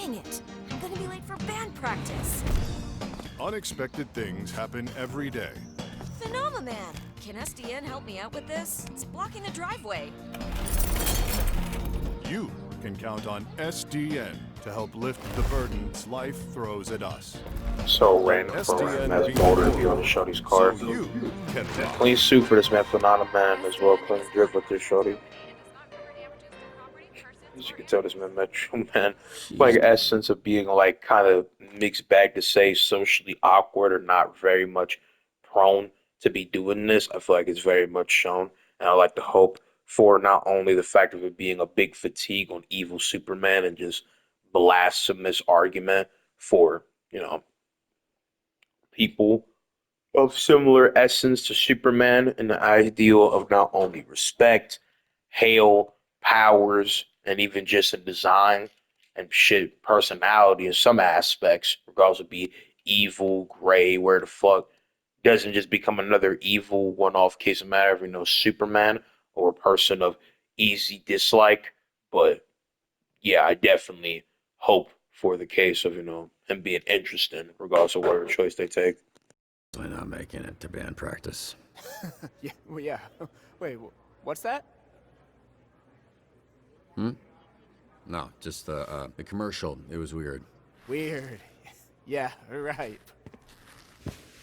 Dang it! I'm gonna be late for band practice. Unexpected things happen every day. Phenomenon! Can SDN help me out with this? It's blocking the driveway. You can count on SDN to help lift the burdens life throws at us. So random for SDN random be as motor your review on the shorty's car. So you can rock. Clean suit for this man, Phenomenon, as well. Clean drip with this shorty. As you can tell, this man Metro Man, like essence of being like kind of mixed bag to say socially awkward or not very much prone to be doing this. I feel like it's very much shown, and I like to hope for not only the fact of it being a big fatigue on evil Superman and just blasphemous argument for people of similar essence to Superman and the ideal of not only respect, hail, powers, and even just a design and shit personality in some aspects, regardless of be evil, gray, where the fuck, doesn't just become another evil one-off case of matter of, Superman or a person of easy dislike. But yeah, I definitely hope for the case of, him being interesting, regardless of whatever choice they take. Definitely not making it to band practice. Yeah, well, yeah. Wait, what's that? No, just the commercial. It was weird. Weird. Yeah, right.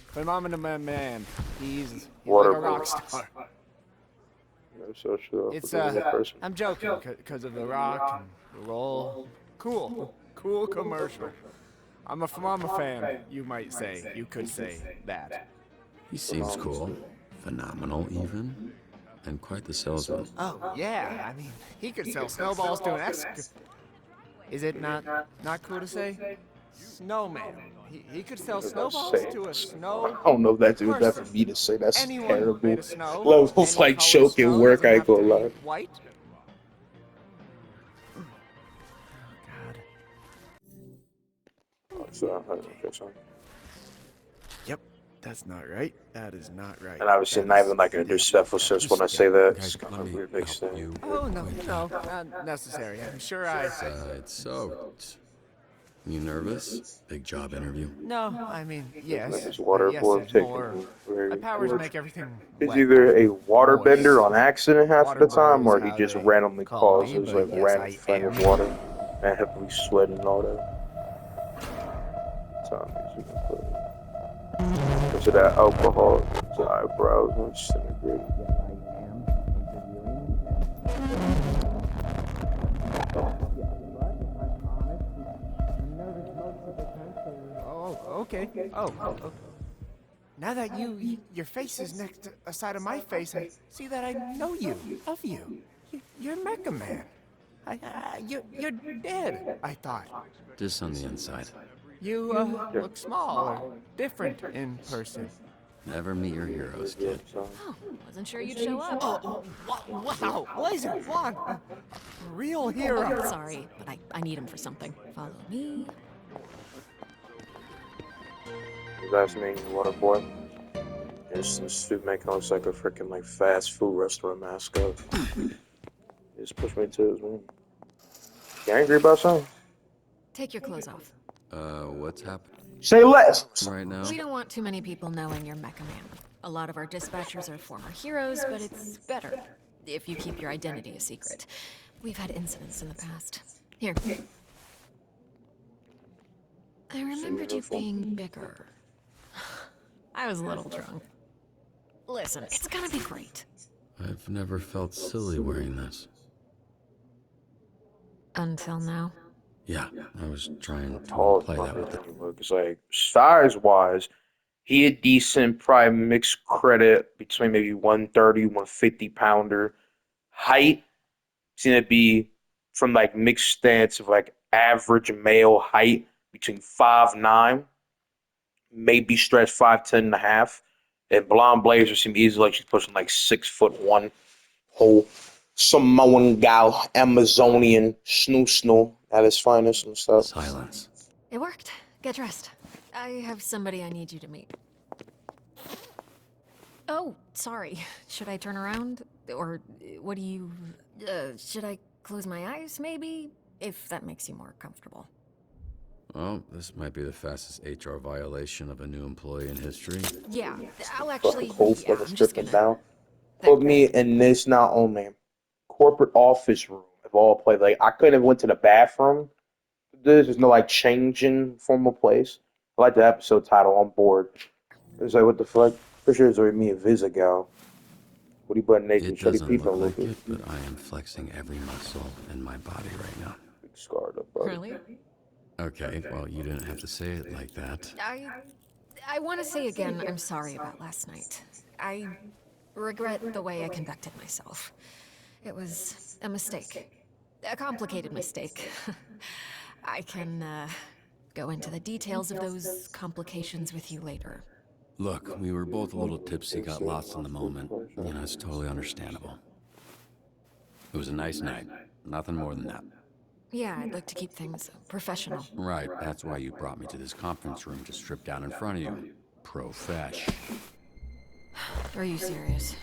Phenomenon man. He's like a rock star. It's I'm joking because of the rock and the roll. Cool commercial. I'm a Phenomenon fan, you might say. You could say that. He seems cool, phenomenal even, and quite the salesman. Oh yeah, I mean he could sell snowballs to an ex. Is it not cool to say? Snowman. He could sell snowballs to a snow. I don't know if that's even that for person. me to say. That's Anyone terrible. made of snow, Levels any like color choking snow work. doesn't I ain't have to gonna be lie. White. Yep, that's not right. That is not right. And obviously, not even like a disrespectful sense when I say that. It's kind of a weird mix thing. You. Oh no, not necessary. I'm sure I. It's soaked. You nervous? Big job interview. No, I mean yes. This waterboard Yes, taking more. very My powers much. make everything He's wet. either a waterbender Moist. on accident half Water the time, or boy he is just how they randomly call me, causes but like yes, random I flame of am. water and heavily sweating and all that. Time music and put into that alcohol to eyebrows and disintegrate. Oh, okay. Oh. Now that your face is next to a side of my face, I see that I know you, of you. You're Mecha Man. You're dead, I thought. Just on the inside. You look small or different in person. Never meet your heroes, kid. Oh, wasn't sure you'd show up. Oh, wow, Laser One, a real hero. Sorry, but I need him for something. Follow me. Last name Waterboy. This suit man kind of looks like a freaking like fast food restaurant mascot. Just push me to his room. You angry about something? Take your clothes off. What's happening Say less. right now? We don't want too many people knowing you're Mecha Man. A lot of our dispatchers are former heroes, but it's better if you keep your identity a secret. We've had incidents in the past. Here. I remembered you being bigger. I was a little drunk. Listen, it's gonna be great. I've never felt silly wearing this. Until now. Yeah, I was trying to Tall play that with it. It's like size wise, he a decent probably mixed credit between maybe 130, 150 pounder. Height seemed to be from like mixed stance of like average male height between 5'9", maybe stretch 5'10" and a half. And blonde blazer seemed easy like she's pushing like 6'1", whole Samoan gal, Amazonian, snoo at his finest and stuff. Silence. It worked. Get dressed. I have somebody I need you to meet. Oh, sorry. Should I turn around? Or what do you... should I close my eyes, maybe? If that makes you more comfortable. Oh, this might be the fastest HR violation of a new employee in history. Yeah, I'll Fucking actually. cold Yeah, fucking I'm just stripping gonna. down. There. Put me in this not only corporate office room of all play. Like I couldn't have went to the bathroom. There's no like changing formal place. I like the episode title on board. It's like what the fuck? For sure it's already me and Vizagal. What are you butt naked? It Shutty doesn't peeping a look little like bit. it, but I am flexing every muscle in my body right now. Big scarred up body. Really? Okay, well, you didn't have to say it like that. I want to say again, I'm sorry about last night. I regret the way I conducted myself. It was a mistake. A complicated mistake. I can, go into the details of those complications with you later. Look, we were both a little tipsy, got lost in the moment. You know, it's totally understandable. It was a nice night. Nothing more than that. Yeah, I'd like to keep things professional. Right, that's why you brought me to this conference room to strip down in front of you. Profesh. Are you serious?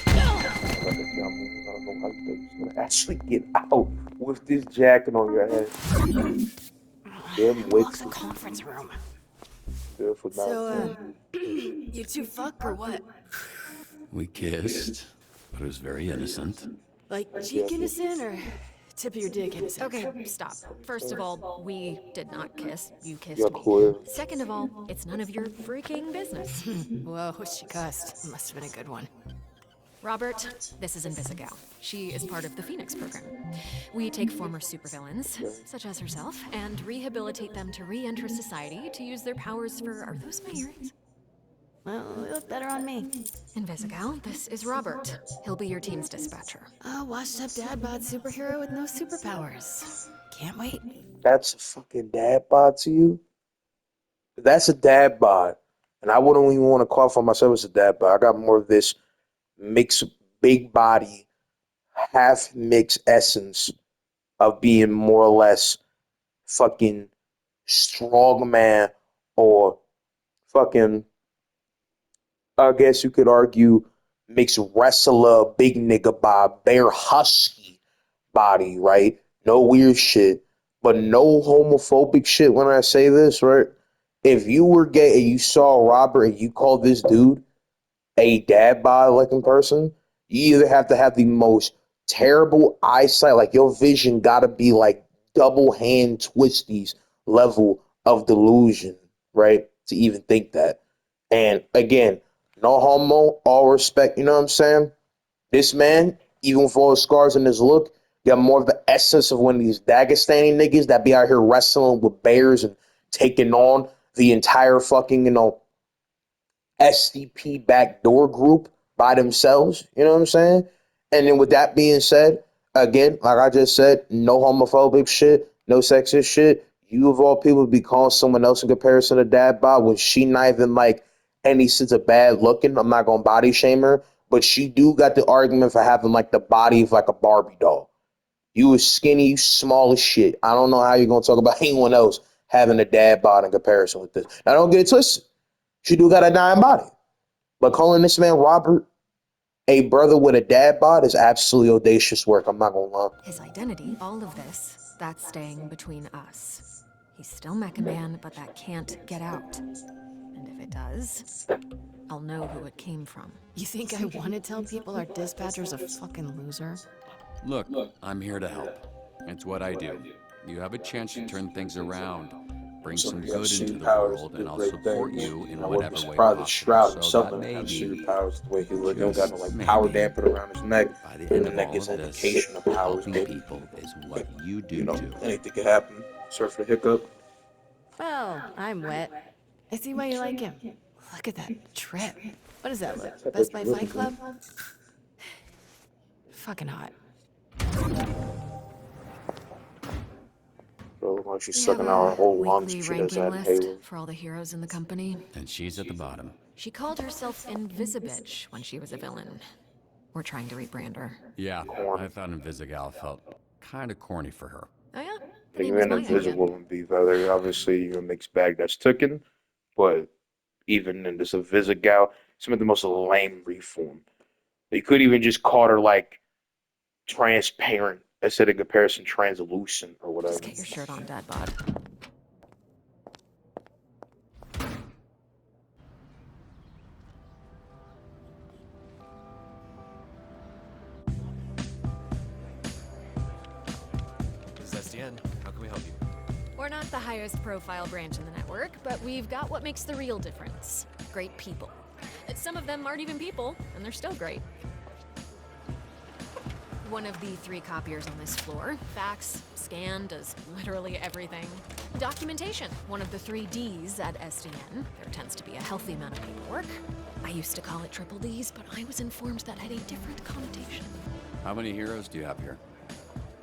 Like a dummy. I don't know how you gonna actually get out with this jacket on your head. Damn Lock wits. the conference room. Good for So, now. you two fuck or what? We kissed, but it was very innocent. Like cheek innocent or tip of your dick innocent? Okay, stop. First of all, we did not kiss. You You're kissed me. cool. Second of all, it's none of your freaking business. Whoa, she cussed. Must have been a good one. Robert, this is Invisigal. She is part of the Phoenix program. We take former supervillains, such as herself, and rehabilitate them to re-enter society to use their powers for... Are those my earrings? Well, they look better on me. Invisigal, this is Robert. He'll be your team's dispatcher. A washed-up dad bod superhero with no superpowers. Can't wait. That's a fucking dad bod to you? That's a dad bod. And I wouldn't even want to call for myself as a dad bod. I got more of this mixed big body, half mixed essence of being more or less fucking strong man or fucking, I guess you could argue, mixed wrestler, big nigga bod, bare husky body, right? No weird shit, but no homophobic shit when I say this, right? If you were gay and you saw Robert and you called this dude a dad bod looking person, you either have to have the most terrible eyesight, like your vision gotta be like double hand twisties level of delusion, right? To even think that. And again, no homo, all respect, you know what I'm saying? This man, even with all the scars in his look, got more of the essence of one of these Dagestani niggas that be out here wrestling with bears and taking on the entire fucking, SDP backdoor group by themselves. You know what I'm saying? And then with that being said, again, like I just said, no homophobic shit, no sexist shit. You of all people be calling someone else in comparison to Dad Bod when she not even like any sense of bad looking. I'm not gonna body shame her, but she do got the argument for having like the body of like a Barbie doll. You was skinny, you small as shit. I don't know how you're gonna talk about anyone else having a dad bod in comparison with this. Now don't get it twisted. She do got a dying body. But calling this man Robert a brother with a dad bod is absolutely audacious work. I'm not gonna lie. His identity, all of this, that's staying between us. He's still Mecha Man, but that can't get out. And if it does, I'll know who it came from. You think I want to tell people our dispatcher's a fucking loser? Look, I'm here to help. It's what I do. You have a chance to turn things around, bring some good into the world, and I'll support you in whatever way Probably Shroud possible. So himself that have maybe, superpowers the way he look. He don't got no just like power maybe, damper around his neck. by the The end of neck all is of an this, indication of powers, helping but people is what you do you know, too. anything could happen. Surf for hiccup. Well, I'm wet. I see why you like him. Look at that trip. What does that look? Best Buy Fight Club? Fucking hot. Bro, why don't you We sucking have our a whole lungs weekly shit as ranking that list Halo? for all the heroes in the company. And she's at the bottom. She called herself Invisibitch when she was a villain. We're trying to rebrand her. Yeah, Corny. I thought Invisigal felt kind of corny for her. Oh yeah? The Yeah, name you was ain't my idea. invisible and be rather obviously you're a mixed bag that's taken, but even in this Invisigal, some of the most lame reform. You could even just call her like transparent I said in comparison, translucent or whatever. Just get your shirt on, Dad bod. This is SDN. How can we help you? We're not the highest profile branch in the network, but we've got what makes the real difference. Great people. Some of them aren't even people, and they're still great. One of the 3 copiers on this floor. Fax, scan, does literally everything. Documentation, one of the 3 Ds at SDN. There tends to be a healthy amount of paperwork. I used to call it triple Ds, but I was informed that had a different connotation. How many heroes do you have here?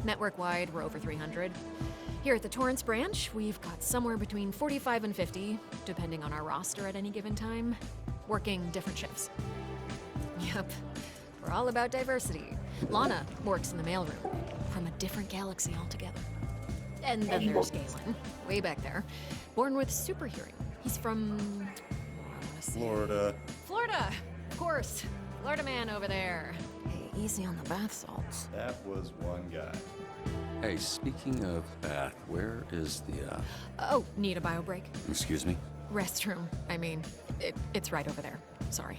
Network-wide, we're over 300. Here at the Torrance branch, we've got somewhere between 45 and 50, depending on our roster at any given time, working different shifts. Yep, we're all about diversity. Lana works in the mailroom, from a different galaxy altogether. And then there's Galen, way back there, born with super hearing. He's from... I wanna say- Florida, of course. Florida man over there. Hey, easy on the bath salts. That was one guy. Hey, speaking of bath, where is the, Oh, need a bio break? excuse me? Restroom. I mean, it's right over there. Sorry.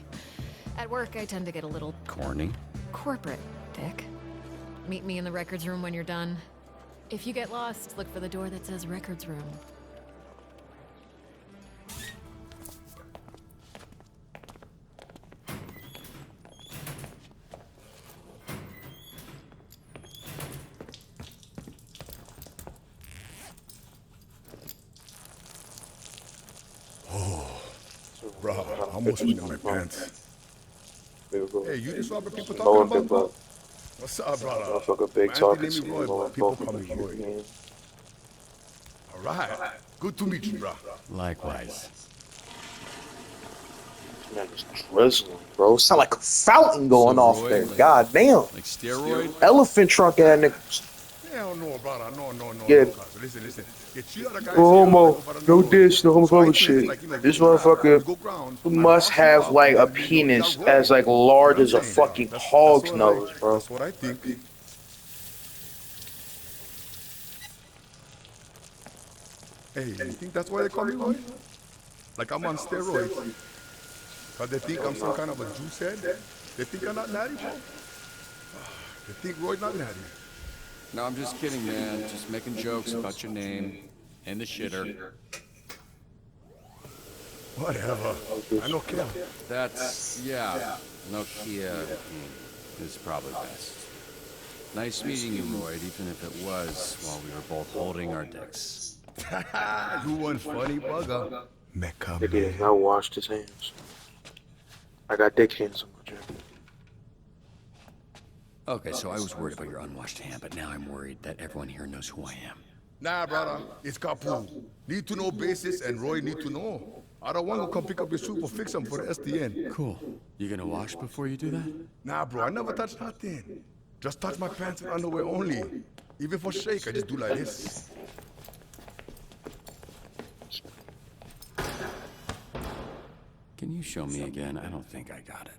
At work, I tend to get a little Corny? corporate, Dick. Meet me in the records room when you're done. If you get lost, look for the door that says records room. Bruh, I almost went down my pants. Hey, you just saw what people Low talking and big about? buck. What's up, brother? Motherfucker, big My talking auntie named me season. Roy, Low but and people both call me of Roy. them. All right. Good to meet you, bruh. Likewise. Man, it's drizzling, bro. Sound like a fountain going So, off Roy, there. like- God damn. Like steroid? Elephant trunk ass nigga. Hell no, brother. No. Yeah. No, cuz. Listen. Get you other guys No here, homo. like, over the No nose. diss, no So I homophobic think shit. like, This go ground, motherfucker go ground, must and boss have up, like a and you know, penis yeah, Roy. as like large You as know a what I'm saying, fucking That's hog's what nose, bro. That's what I think. Hey, you think that's why they call me Roy? Like I'm on steroids. Cause they think I'm some kind of a juice head? They think I'm not natty, bro? They think Roy's not natty. No, I'm just kidding, man. Just making jokes about your name and the shitter. Whatever. I don't care. That's, yeah, Nokia is probably best. Nice meeting you, Roy, even if it was while we were both holding our dicks. You one funny bugger. Nigga has not washed his hands. I got dick hands on my jacket. Okay, so I was worried about your unwashed hand, but now I'm worried that everyone here knows who I am. Nah, brother. It's Kapu. Need to know basis and Roy need to know. I don't want to come pick up your soup or fix them for the SDN. Cool. You gonna wash before you do that? Nah, bro. I never touch nothing. Just touch my pants and underwear only. Even for shake, I just do like this. Can you show me again? I don't think I got it.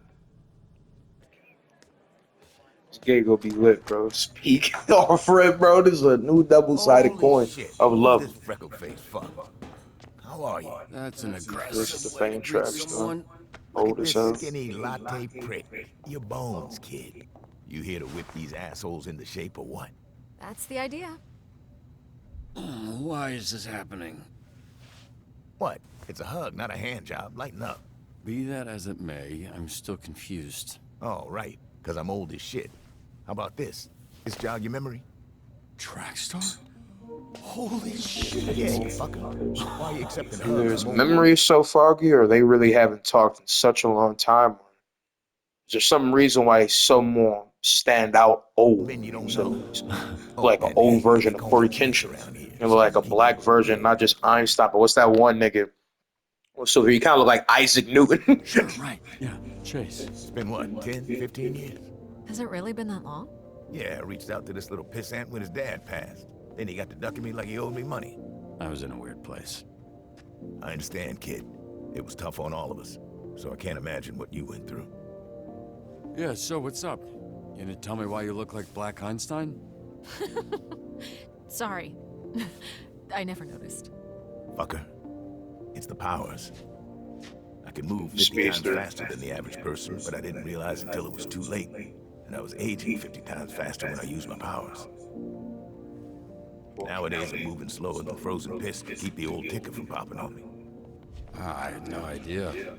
This gay gonna be lit, bro. Speak off it, bro. This is a new double-sided coin of love. This freckle face fuck. How are you? That's an This aggressive. is the fame trap stuff. Someone. Old as hell. This skinny latte prick. Your bones, kid. You here to whip these assholes into shape or what? That's the idea. Why is this happening? What? It's a hug, not a hand job. Lighten up. Be that as it may, I'm still confused. Oh, right. Because I'm old as shit. How about this? This jog your memory? Trackstar? Holy shit! Yeah, you fucker. Why are you accepting Either hugs? his from old memory is so foggy or they really haven't talked in such a long time. Is there some reason why he's so more stand out old? men you don't So know? he's Oh, like an and old hey, version they of call Corey me Chase Kenshin. around here, You know, so like a keep black it version, real. not just Einstein, but what's that one nigga? Well, so he kind of look like Isaac Newton. Sure, right. Yeah, Chase. It's been what, 10, 15 years? Has it really been that long? Yeah, I reached out to this little pissant when his dad passed. Then he got to ducking me like he owed me money. I was in a weird place. I understand, kid. It was tough on all of us. So I can't imagine what you went through. Yeah, so what's up? You gonna tell me why you look like Black Einstein? Sorry. I never noticed. Fucker. It's the powers. I can move 50 times Speedster. faster than the average person, but I didn't realize until it was too late. And I was aging 50 times faster when I used my powers. Nowadays, I'm moving slower than frozen piss to keep the old ticker from popping on me. I had no idea.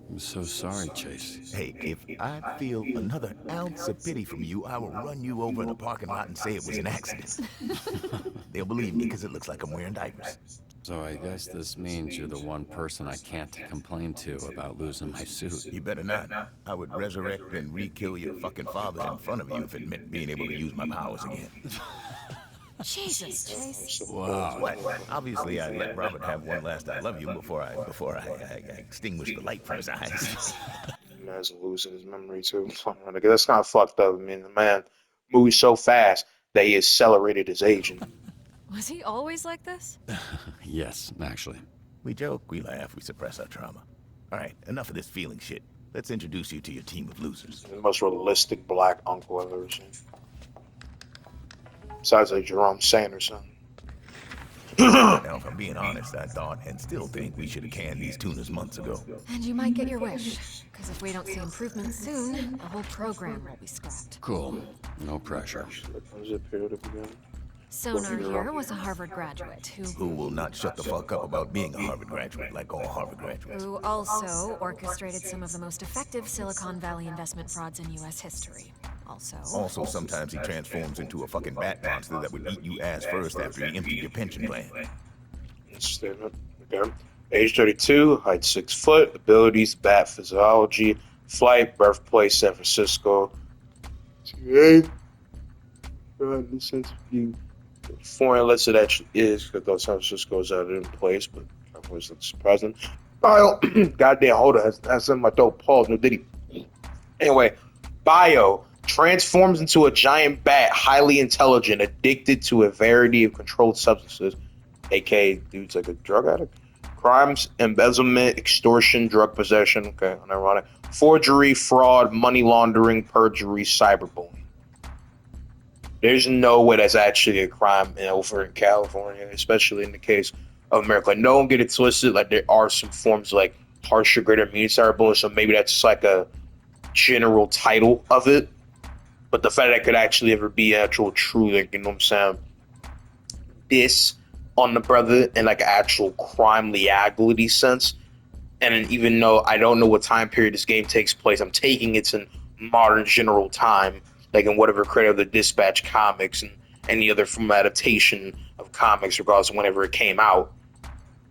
I'm so sorry, Chase. Hey, if I feel another ounce of pity from you, I will run you over in a parking lot and say it was an accident. They'll believe me because it looks like I'm wearing diapers. So I guess this means you're the one person I can't complain to about losing my suit. You better not. I would resurrect and re-kill your fucking father in front of you if it meant being able to use my powers again. Jesus, Chase. Wow. What? Obviously, I let Robert have one last I love you before I extinguished the light from his eyes. Man's losing his memory too. That's kind of fucked up. I mean, the man moves so fast that he accelerated his aging. Was he always like this? Yes, actually. We joke, we laugh, we suppress our trauma. All right, enough of this feeling shit. Let's introduce you to your team of losers. The most realistic black uncle I've ever seen. Besides like Jerome Sanderson. Now, if I'm being honest, I thought and still think we should have canned these tunas months ago. And you might get your wish. Because if we don't see improvements soon, the whole program will be scrapped. Cool. No pressure. Sonar here was a Harvard graduate Who will not shut the fuck up about being a Harvard graduate like all Harvard graduates. who also orchestrated some of the most effective Silicon Valley investment frauds in U.S. history. Also, sometimes he transforms into a fucking bat monster that would eat you ass first after he emptied your pension plan. Statement. Okay. Age 32, height 6 foot, abilities, bat physiology, flight, birthplace, San Francisco. Foreign unless it actually is, because San Francisco is out in place, but that wasn't surprising. Bio, goddamn, hold on, that's in my throat. Pause, no diddy. Anyway, bio transforms into a giant bat, highly intelligent, addicted to a variety of controlled substances, aka dude's like a drug addict. Crimes, embezzlement, extortion, drug possession, okay, ironic, forgery, fraud, money laundering, perjury, cyberbullying. There's no way that's actually a crime over in California, especially in the case of America. Like, no one get it twisted. Like, there are some forms of, like, harsher, greater mean cyberbullying, so maybe that's just like a general title of it. But the fact that it could actually ever be actual true, like, you know what I'm saying, this on the brother in like an actual crime legality sense. And even though I don't know what time period this game takes place, I'm taking it's in modern general time, like in whatever creator of the Dispatch comics and any other from adaptation of comics, regardless of whenever it came out.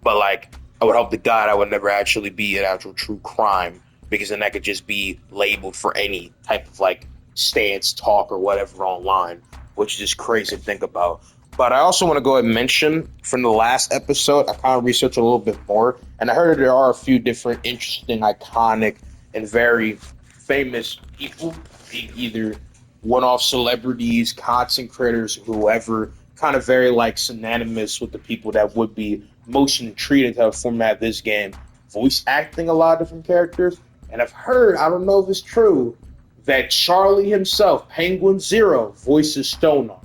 But like, I would hope to God I would never actually be an actual true crime, because then that could just be labeled for any type of like stance, talk, or whatever online, which is just crazy to think about. But I also want to go ahead and mention from the last episode, I kind of researched a little bit more, and I heard there are a few different interesting, iconic, and very famous people, either one-off celebrities, content creators, whoever, kind of very like synonymous with the people that would be most intrigued to have format this game, voice acting a lot of different characters. And I've heard, I don't know if it's true, that Charlie himself, Penguin Zero, voices Stoner.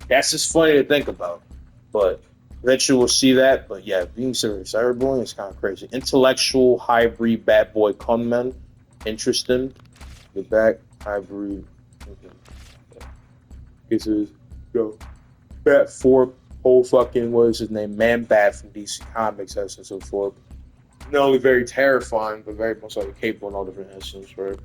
That's just funny to think about. But eventually we'll see that. But yeah, being serious, cyberbullying is kind of crazy. Intellectual, hybrid, bad boy conman. Interesting. Get back, hybrid. This is, yo, Bat 4, whole fucking, what is his name? Man Bat from DC Comics, has and so forth. Not only very terrifying, but very much like capable in all different instances, right?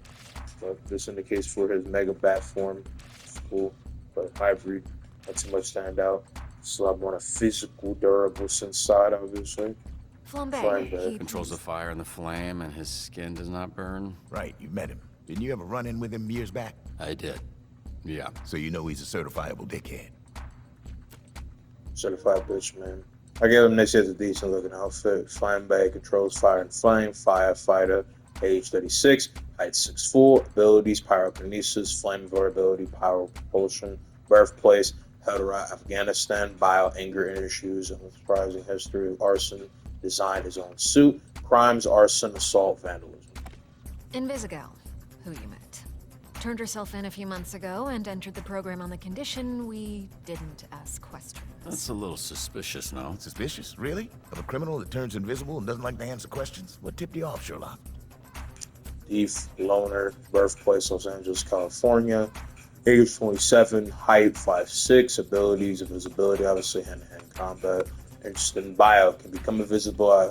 But this indicates for his Mega Bat form. It's cool. But hybrid, not too much stand out. It's a lot more on a physical, durable sense side, obviously. Flambe. Controls the fire and the flame, and his skin does not burn. Right, you met him. Didn't you ever run in with him years back? I did. Yeah. So you know he's a certifiable dickhead. Certified bitch, man. I gave him this as a decent looking outfit. Flambe controls fire and flame, firefighter, age 36, height 6'4", abilities, pyrokinesis, flame vulnerability, power propulsion, birthplace, Helderah, Afghanistan, bio, anger issues, and surprising history of arson, designed his own suit, crimes, arson, assault, vandalism. Invisigal, who you met. turned herself in a few months ago and entered the program on the condition we didn't ask questions. That's a little suspicious, no? Suspicious? Really? Of a criminal that turns invisible and doesn't like to answer questions? What tipped you off, Sherlock? Thief, loner, birthplace Los Angeles, California. Age 27, height 5'6", abilities, invisibility, obviously hand-to-hand combat. Interested in bio, can become invisible at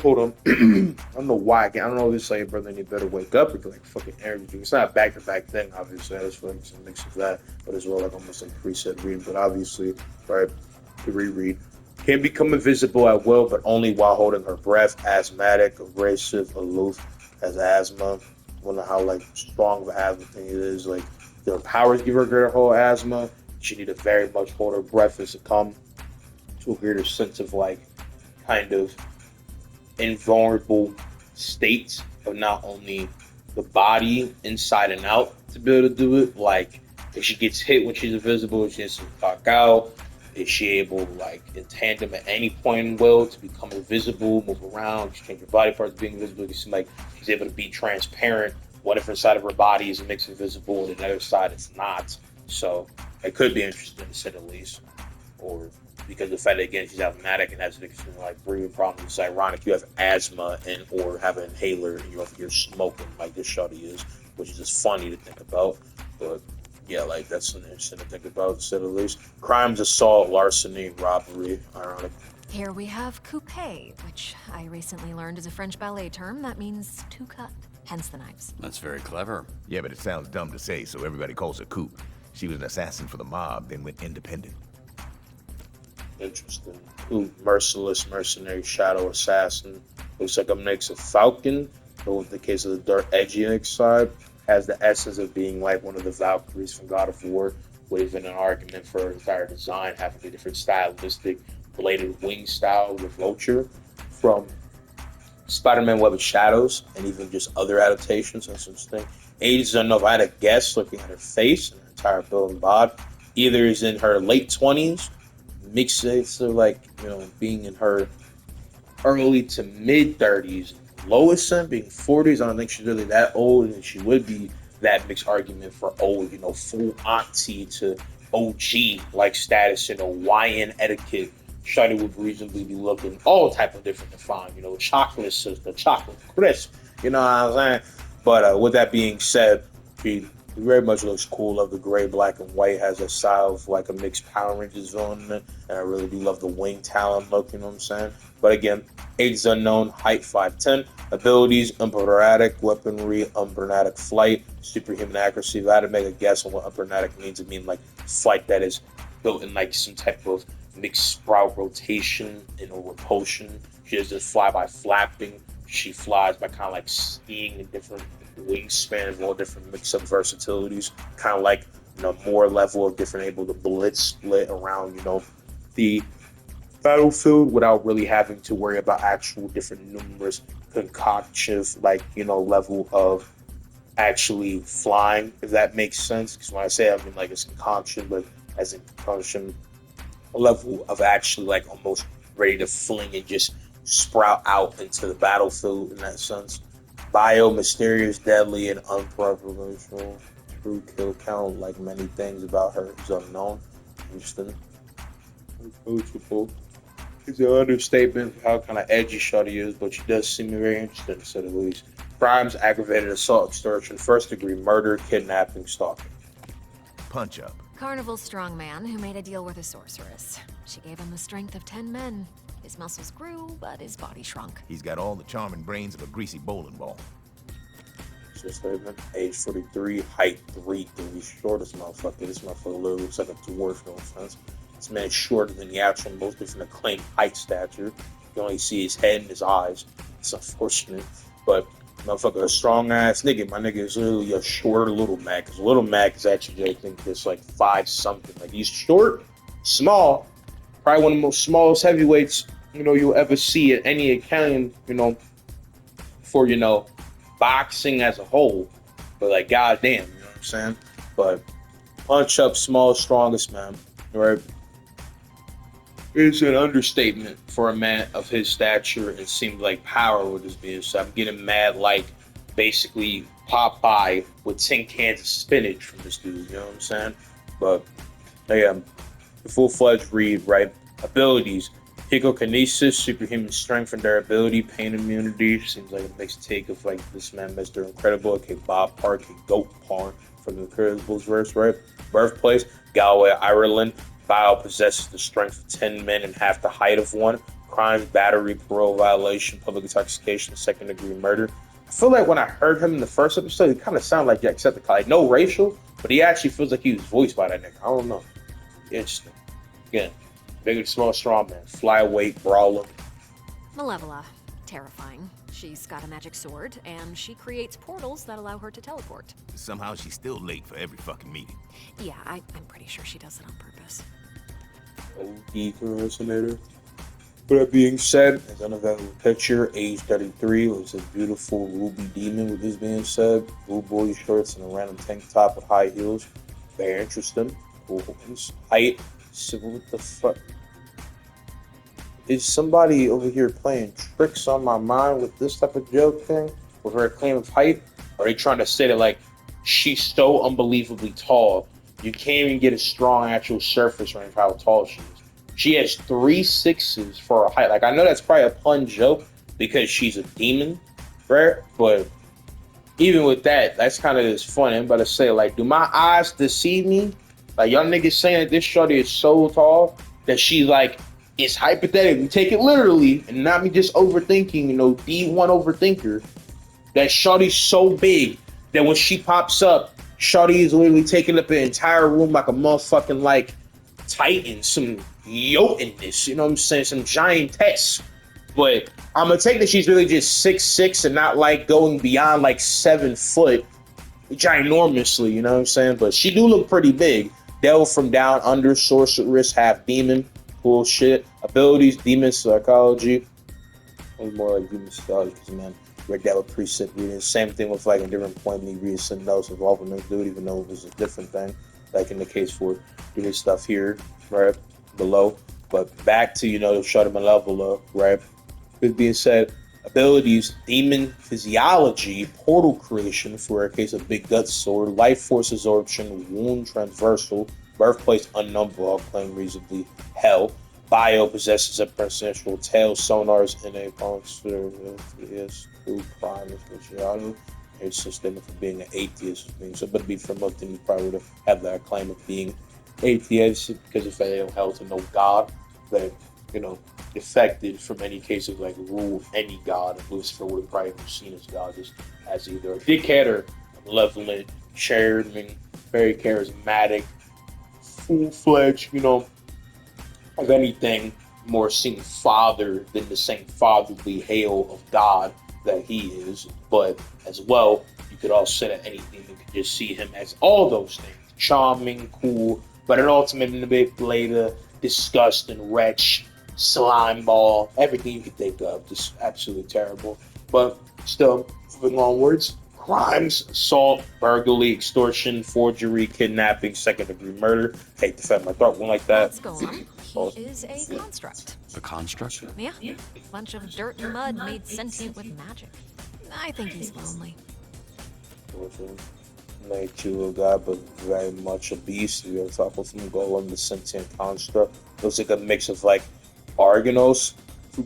Hold on. I don't know why. I don't know if it's like, brother, you better wake up or like fucking energy. It's not a back-to-back thing, obviously. I just feel like it's a mix of that, but as well, like almost like preset read. But obviously, right, to reread. Can become invisible at will, but only while holding her breath. Asthmatic, abrasive, aloof, has asthma. I wonder how like strong of an asthma thing it is. Like their powers give her greater whole asthma. She need to very much hold her breath and succumb to a greater sense of like kind of invulnerable states of not only the body inside and out to be able to do it. Like if she gets hit when she's invisible, she has to fuck out. Is she able, like, in tandem at any point in will to become invisible, move around, change her body parts being invisible? It seems like she's able to be transparent. One different side of her body is mixed invisible, and the other side it's not. So it could be interesting to say the least. Or because the fact that again she's asthmatic and has like breathing problems. It's ironic you have asthma and or have an inhaler and you're smoking like this shawty is, which is just funny to think about. But yeah, like that's something interesting to think about, to say the least. Crimes: assault, larceny, robbery. Ironic. Here we have coupe, which I recently learned is a French ballet term that means to cut, hence the knives. That's very clever. Yeah, but it sounds dumb to say, so everybody calls her Coop. She was an assassin for the mob, then went independent. Interesting. Ooh, merciless, mercenary, shadow assassin. Looks like a mix of Falcon, but with the case of the dark edgy side, has the essence of being like one of the Valkyries from God of War, with even an argument for her entire design having a different stylistic bladed wing style with Vulture from Spider-Man Web of Shadows and even just other adaptations. That's interesting. Age is unknown. If I had a guess looking at her face and her entire build and bod, either is in her late 20s, mixed so like, you know, being in her early to mid 30s, lowest end being 40s. I don't think she's really that old, and she would be that mixed argument for old, you know, full auntie to OG like status, you know, YN etiquette. Shawty would reasonably be looking all type of different to find, you know, chocolate sister, chocolate crisp, you know what I'm saying? But with that being said, she very much looks cool. Love the gray, black, and white. Has a style of like a mixed Power Rangers villain in it. And I really do love the wing talon look, you know what I'm saying? But again, age is unknown, height 5'10", abilities, umbranatic weaponry, umbranatic flight, superhuman accuracy. If I had to make a guess on what umbranatic means, it means like flight that is built in like some type of mixed sprout rotation and or repulsion. She doesn't fly by flapping. She flies by kind of like skiing in different wingspan of all different mix-up versatilities, kind of like, you know, more level of different able to blitz split around, you know, the battlefield without really having to worry about actual different numerous concoctive, like, you know, level of actually flying, if that makes sense. Because when I say I mean like it's concoction, but as in concoction, a level of actually like almost ready to fling and just sprout out into the battlefield in that sense. Bio, mysterious, deadly, and unprofessional. True kill count, like many things about her, is unknown. Interesting. Approachable. It's an understatement of how kind of edgy shawty is, but she does seem very interesting, to say the least. Crimes: aggravated assault, extortion, first-degree murder, kidnapping, stalking. Punch up. Carnival's strongman who made a deal with a sorceress. She gave him the strength of 10 men. His muscles grew, but his body shrunk. He's got all the charming brains of a greasy bowling ball. So statement. Age 43, height 3'3", shortest motherfucker. This motherfucker literally looks like a dwarf, no offense. This man is shorter than the actual most different acclaimed height stature. You can only see his head and his eyes. It's unfortunate, but motherfucker, a strong ass nigga. My nigga is literally a shorter Little Mac. Because Little Mac is actually, I think, just like 5 something. Like he's short, small, probably one of the most smallest heavyweights, you know, you'll ever see at any Italian, you know, for, you know, boxing as a whole. But like, goddamn, you know what I'm saying? But punch up, small, strongest, man. Right? is an understatement for a man of his stature. It seemed like power would just be so I'm getting mad like basically Popeye with 10 cans of spinach from this dude, you know what I'm saying? But yeah, the full-fledged read, right? Abilities. Picokinesis, superhuman strength and durability, pain immunity. Seems like a mixed take of like this man, Mr. Incredible, okay, Bob Park, and Goat Pawn from the Incredibles verse, right? Birthplace, Galway, Ireland. Bio possesses the strength of 10 men and half the height of one. Crimes, battery, parole violation, public intoxication, second degree murder. I feel like when I heard him in the first episode, he kind of sounded like Jacksepticeye. Like, no racial, but he actually feels like he was voiced by that nigga. I don't know. Interesting. Again, big and small, strong man, flyweight, brawler. Malevola. Terrifying. She's got a magic sword, and she creates portals that allow her to teleport. Somehow she's still late for every fucking meeting. Yeah, I'm pretty sure she does it on purpose. OD impersonator. With that being said, as unavailable picture, age 33, was a beautiful ruby demon. With this being said, blue boy shorts and a random tank top with high heels. Very interesting. Cool. Height. So what the fuck? Is somebody over here playing tricks on my mind with this type of joke thing? With her claim of height? Or are they trying to say that like she's so unbelievably tall, you can't even get a strong actual surface range for how tall she is? She has 3'6" for her height. Like I know that's probably a pun joke because she's a demon, right? But even with that, that's kind of just fun. I'm about to say, like, do my eyes deceive me? Like, y'all niggas saying that this shorty is so tall that she, like, is hypothetically, take it literally, and not me just overthinking, D1 overthinker, that shorty's so big that when she pops up, shorty is literally taking up an entire room like a motherfucking, like, titan, some Jotunness, you know what I'm saying? Some giantess. But I'm gonna take that she's really just 6'6" and not like going beyond like 7 foot, ginormously, you know what I'm saying? But she do look pretty big. Delve from down under, sorceress, half demon, cool shit. Abilities, demon psychology. It's more like demon psychology because man, read that with precept reading. Same thing with like a different point me reading something else involving this dude, even though it was a different thing. Like in the case for doing stuff here, right below. But back to Shutter Malevola, right? With being said, abilities, demon physiology, portal creation for a case of big gut sword, life force absorption, wound transversal, birthplace unknown, all claim reasonably hell. Bio possesses a presidential tail, sonars in a monster is true crime of speciality. It's systemic for being an atheist. So, but to be from up, then you probably would have had that claim of being atheist because if they don't held to no God, that defected from any case of like rule any god. Lucifer would have probably seen his god just as either a dickhead or a malevolent, chairman, very charismatic, full-fledged, of anything, more seeing father than the same fatherly hail of God that he is. But as well, you could also say that any demon could just see him as all those things. Charming, cool, but an ultimate manipulator, disgusting, wretch, slime ball, everything you could think of. Just absolutely terrible. But still, moving onwards. Crimes, assault, burglary, extortion, forgery, kidnapping, second-degree murder. Hate to defend my throat, one like that. Let's go on. He is a construct. A construct? Yeah. Bunch of dirt and mud made sentient with magic. I think he's lonely. Made you a guy, but very much a beast. We gotta talk with him. Go on the sentient construct. Looks like a mix of like Argonos,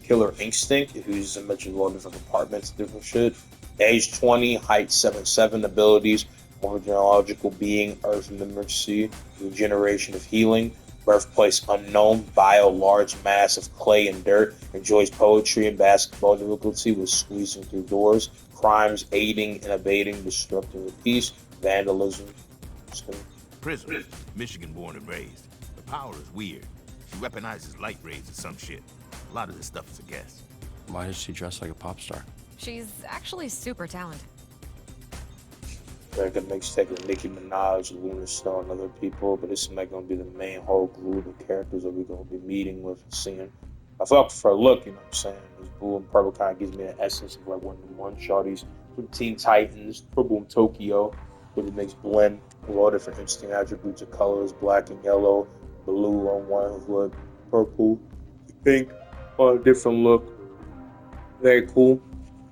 Killer Instinct, who's a bunch of all different compartments, different shit. Age 20, height 7'7", abilities, genealogical being, earth memory, regeneration of healing, birthplace unknown, bio large mass of clay and dirt, enjoys poetry and basketball difficulty with squeezing through doors, crimes, aiding and abating, disrupting the peace, vandalism. Prison, Michigan born and raised. The power is weird. She weaponizes light rays or some shit. A lot of this stuff is a guess. Why does she dress like a pop star? She's actually super talented. Like a mixtape with Nicki Minaj, Luna Stone, and other people, but this is like gonna be the main whole group of characters that we're gonna be meeting with and seeing. I feel like for a look, you know what I'm saying? This blue and purple kind of gives me the essence of like one shorties from Teen Titans, Purple and Tokyo, where it makes blend with all different interesting attributes of colors, black and yellow, blue on one with purple, pink, or a different look. Very cool,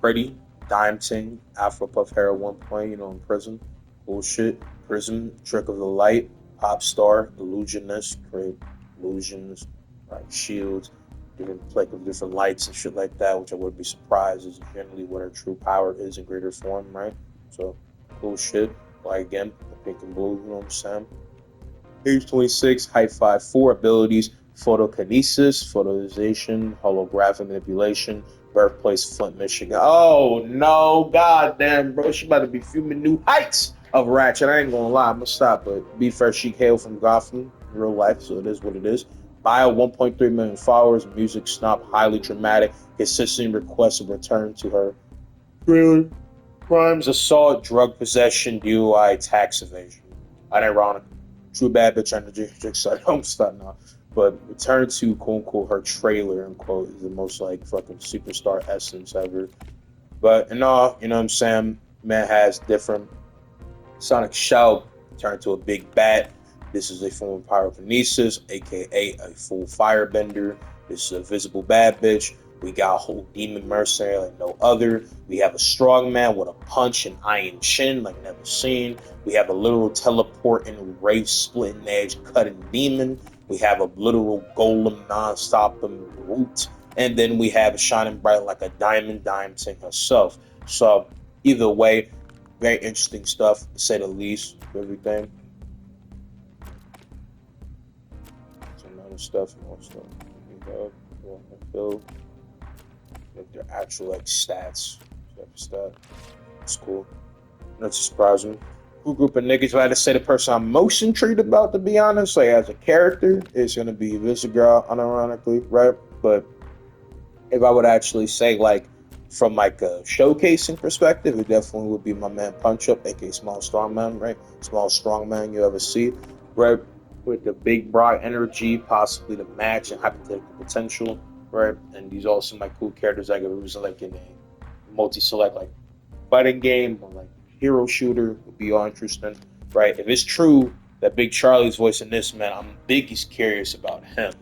pretty, dime ting, Afro puff hair at one point, in prison. Bullshit. Prism, trick of the light, pop star, illusionist, create illusions, right? Shields, different play with different lights and shit like that, which I wouldn't be surprised is generally what her true power is in greater form, right? So cool shit. Like again, the pink and blue, you know what I'm saying? Age 26, height 5'4", abilities, photokinesis, photozation, holographic manipulation, birthplace Flint, Michigan. Oh no, goddamn, bro, she about to be fuming new heights of Ratchet. I ain't gonna lie, I'm gonna stop, but be fair, she hail from Gotham, real life, so it is what it is. Bio 1.3 million followers, music snob, highly dramatic, consistently requests a return to her trailer. Crimes, assault, drug possession, DUI, tax evasion. Unironic. True bad bitch energy. Jigsaw. I'm stuck now. But return to quote unquote her trailer unquote is the most like fucking superstar essence ever. But in all, you know what I'm saying? Man has different Sonic Shout turned to a big bat. This is a form of pyrokinesis, aka a full firebender. This is a visible bad bitch. We got a whole demon mercenary like no other. We have a strong man with a punch and iron chin like never seen. We have a literal teleporting, rave splitting edge cutting demon. We have a literal golem non-stop root. And then we have shining bright like a diamond dime ting herself. So either way, very interesting stuff, to say the least, everything. Some other stuff, more stuff. Like their actual like stats, stuff. It's cool. Not surprising. Cool group of niggas. If I had to say the person I'm most intrigued about, to be honest, like as a character, is gonna be Visigoth, unironically, right? But if I would actually say like from like a showcasing perspective, it definitely would be my man Punch Up, aka Small Strongman, right? Small Strongman you ever see, right? With the big broad energy, possibly the match and hypothetical potential, right? And these all seem like cool characters I could use like in a multi-select like fighting game or like hero shooter would be all interesting, right? If it's true that Big Charlie's voice in this, man, I'm biggest curious about him.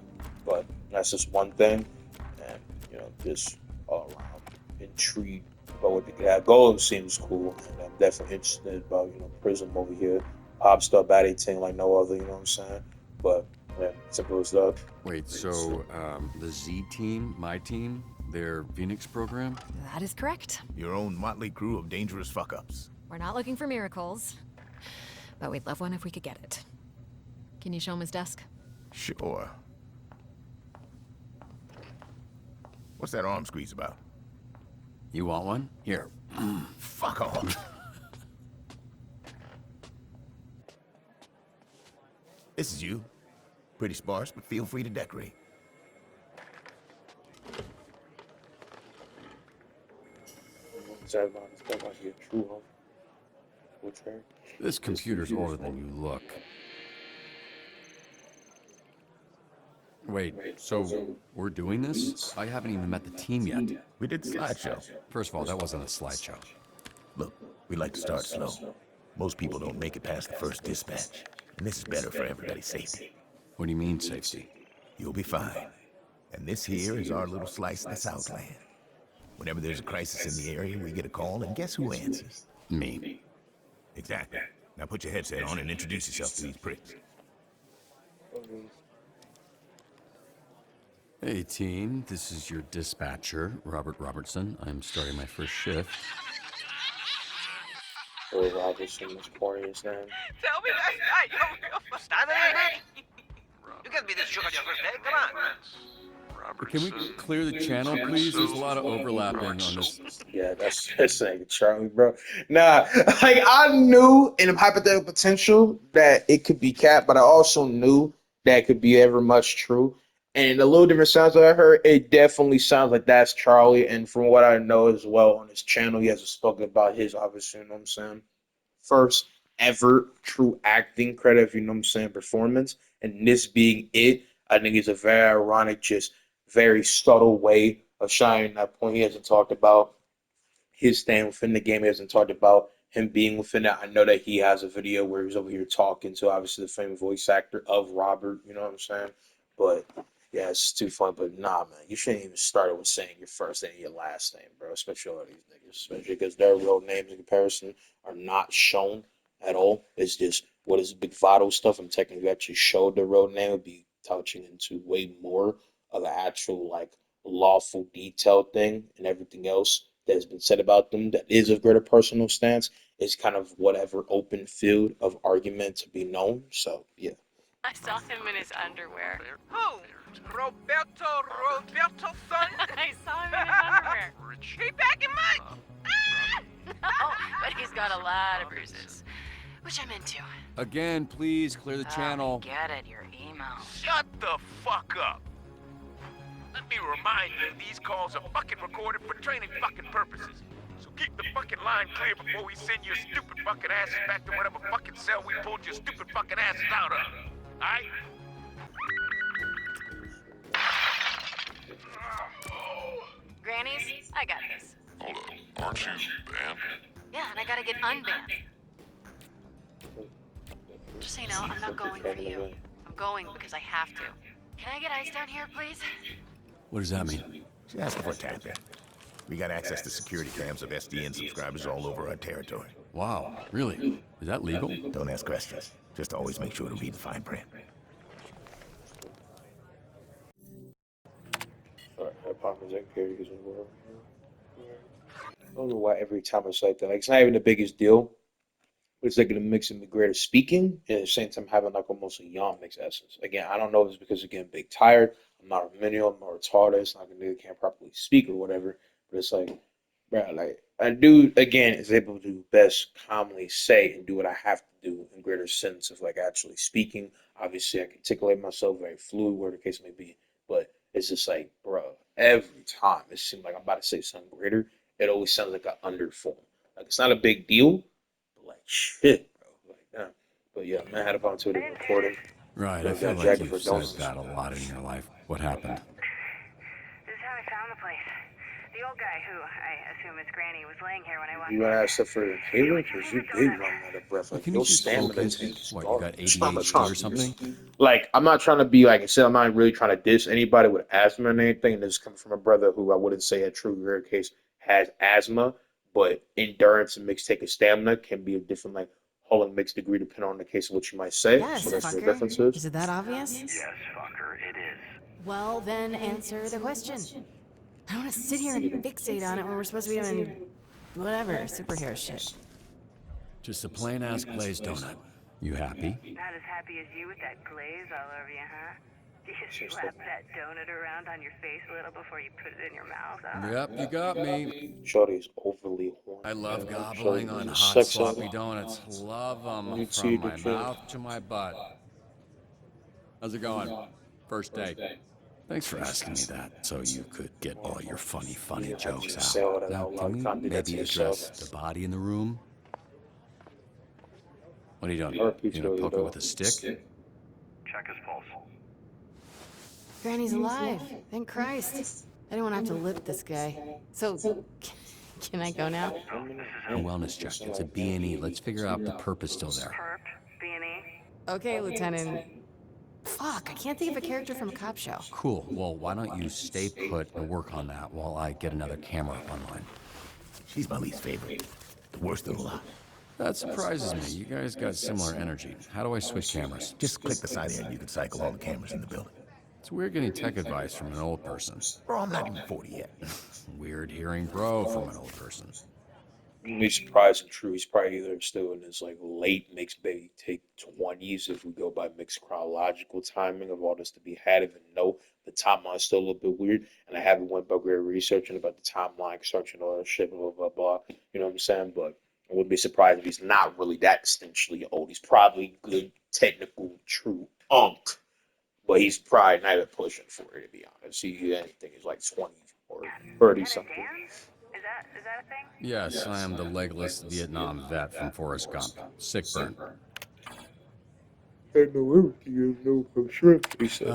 But that's just one thing, and just all around intrigued about what they could have. Golem seems cool, and I'm definitely interested about Prism over here, pop star batting team like no other. You know what I'm saying? But yeah, simple as that. Wait, so the Z team, my team, their Phoenix program? That is correct. Your own motley crew of dangerous fuck-ups. We're not looking for miracles, but we'd love one if we could get it. Can you show him his desk? Sure. What's that arm squeeze about? You want one? Here. Fuck off. This is you. Pretty sparse, but feel free to decorate. This computer's older than you look. Wait, so we're doing this? I haven't even met the team yet. We did the slideshow. First of all, that wasn't a slideshow. Look, we like to start slow. Most people don't make it past the first dispatch. And this is better for everybody's safety. What do you mean, safety? You'll be fine. And this here is our little slice of the Southland. Whenever there's a crisis in the area, we get a call, and guess who answers? Me. Exactly. Now put your headset on and introduce yourself to these pricks. Hey, team. This is your dispatcher, Robert Robertson. I'm starting my first shift. Billy Robertson was corny as name. Tell me that. Yo, stand there, you can't be this shook on your first day. Come on. Can we clear the channel, please? There's a lot of overlapping on this. Yeah, that's like Charlie, bro. Nah, like I knew in hypothetical potential that it could be Cap, but I also knew that it could be ever much true. And the little different sounds that I heard, it definitely sounds like that's Charlie. And from what I know as well on his channel, he hasn't spoken about his obviously, you know what I'm saying? First ever true acting credit, if you know what I'm saying, performance. And this being it, I think it's a very ironic, just very subtle way of shining that point. He hasn't talked about his staying within the game. He hasn't talked about him being within it. I know that he has a video where he's over here talking to obviously the famous voice actor of Robert, you know what I'm saying? But Yeah, it's too fun, but nah, man, you shouldn't even start it with saying your first name and your last name, bro. Especially all these niggas, especially because their real names in comparison are not shown at all. It's just what is Big Vado stuff, and technically actually showed their real name would be touching into way more of the actual like lawful detailed thing, and everything else that has been said about them that is of greater personal stance is kind of whatever open field of argument to be known. So yeah. I saw him in his underwear. Who? Roberto's son? I saw him in his underwear. He back in mine? Oh, but he's got a lot of bruises, which I'm into. Again, please clear the channel. Get it, your email. Shut the fuck up. Let me remind you, these calls are fucking recorded for training fucking purposes. So keep the fucking line clear before we send your stupid fucking asses back to whatever fucking cell we pulled your stupid fucking asses out of. Alright? Grannies, I got this. Hold on, aren't you banned? Yeah, and I gotta get unbanned. Just so you know, I'm not going for you. I'm going because I have to. Can I get ice down here, please? What does that mean? She's asking for a tap in. We got access to security cams of SDN subscribers all over our territory. Wow, really? Is that legal? Don't ask questions. Just always make sure to read the fine print. I don't know why every time it's like that. Like, it's not even the biggest deal. It's like a mix of greater speaking and at the same time having like almost a yawn mixed essence. Again, I don't know if it's because again big tired. I'm not a millennial. I'm not retarded. It's not like a nigga can't properly speak or whatever. But it's like, bro, like a dude again is able to best calmly say and do what I have to do in greater sense of like actually speaking. Obviously, I can articulate myself very fluid, where the case may be. But it's just like, bro, every time it seems like I'm about to say something greater, it always sounds like an underform. Like it's not a big deal. Like shit, bro. Like damn. But yeah, man, I had a bunch of it recording. Right, I Yeah, feel got like jacket you've for said donuts. that a lot in your life. What happened? This is how I found the place. The old guy who, I assume is Granny, was laying here when I walked You in. wanna ask stuff for your inhaler? Cause you big running out of breath. Like Can your you just stamina focus? tank is What, you gone. got I'm not ADHD trying or to something? like I'm not trying to be like I said, I'm not really trying to diss anybody with asthma or anything. And this is coming from a brother who I wouldn't say a true rare case has asthma, but endurance and mixed take of stamina can be a different like whole and mixed degree depending on the case of what you might say. Yes, So that's the fucker. differences. Is it that obvious? Yes, fucker, it is. Well, then answer the question. I don't want to sit here and fixate on it when we're supposed to be doing whatever, superhero shit. Just a plain-ass glazed donut. You happy? Not as happy as you with that glaze all over you, huh? Do you slap that donut around on your face a little before you put it in your mouth, huh? Yep, you got me. Shorty's overly horny. I love man. gobbling Shorty on is hot, sex sloppy addict. donuts. Love them You from too, my the mouth to my butt. How's it going? First date. Thanks for asking me that, so you could get all your funny jokes just say all out. that Now, out can loud. we Can't do that to maybe yourself. address the body in the room? What are you doing? I repeat You gonna you, poke it though. with a stick? Check his pulse. Granny's alive. Thank Christ. I didn't want to have to lip this guy. So, can I go now? A wellness check. It's a B&E. Let's figure out the purpose still there. Perp, B&E. Okay, Lieutenant. Fuck, I can't think of a character from a cop show. Cool. Well, why don't you stay put and work on that while I get another camera up online? She's my least favorite. The worst of the lot. That surprises me. You guys got similar energy. How do I switch cameras? Just click the side here and you can cycle all the cameras in the building. It's weird getting tech advice from an old person. Bro, I'm not even 40 yet. Weird hearing bro from an old person. Be surprised and true. He's probably either still in his like late mixed maybe take 20s if we go by mixed chronological timing of all this to be had. Even though the timeline's still a little bit weird, and I haven't went back great researching about the timeline construction all that shit, blah blah blah. You know what I'm saying? But I wouldn't be surprised if he's not really that distinctly old. He's probably good, technical, true unk, but he's probably not even pushing for it to be honest. He anything is like 20 or 30 something. Is that a thing? Yes, I am the legless Vietnam vet from Forrest Gump. Sick burn. I know everything you know for sure. He said.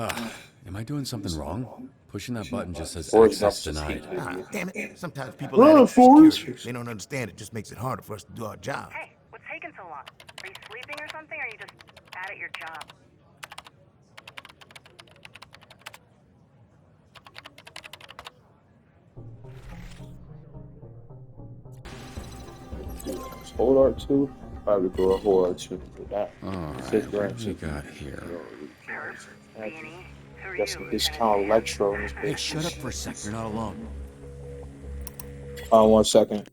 Am I doing something wrong? Pushing that button just says Forrest access Gump's just denied. Ah, damn it. Sometimes people add extra security. They don't understand it just makes it harder for us to do our job. Hey, what's taking so long? Are you sleeping or something, or are you just bad at your job? Hold R2. Probably go a whole R2 for that. Alright, what do we got here? Got some discount electro in this Hey, bitch. shut up for a sec. You're not alone. 1 second.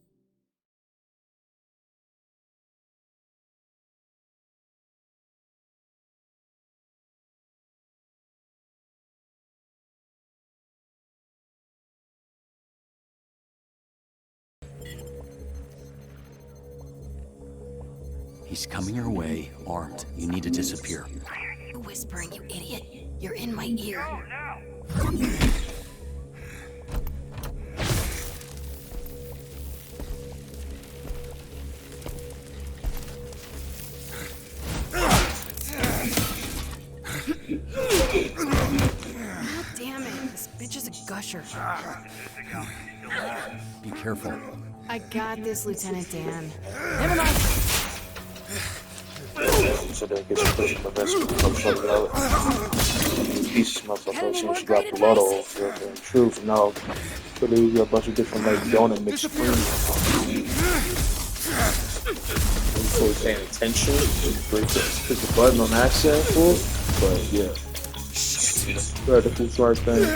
He's coming your way, armed. You need to disappear. Why are you whispering, you idiot? You're in my ear. God damn it. This bitch is a gusher. Be careful. I got this, Lieutenant Dan. Never mind. So then get some push my best from shut it out. Pieces motherfucker since she got blood off. In truth, no. So there's a bunch of different like donut mixed cream. So paying attention, push the button on accent for, but yeah. Radical smart thing.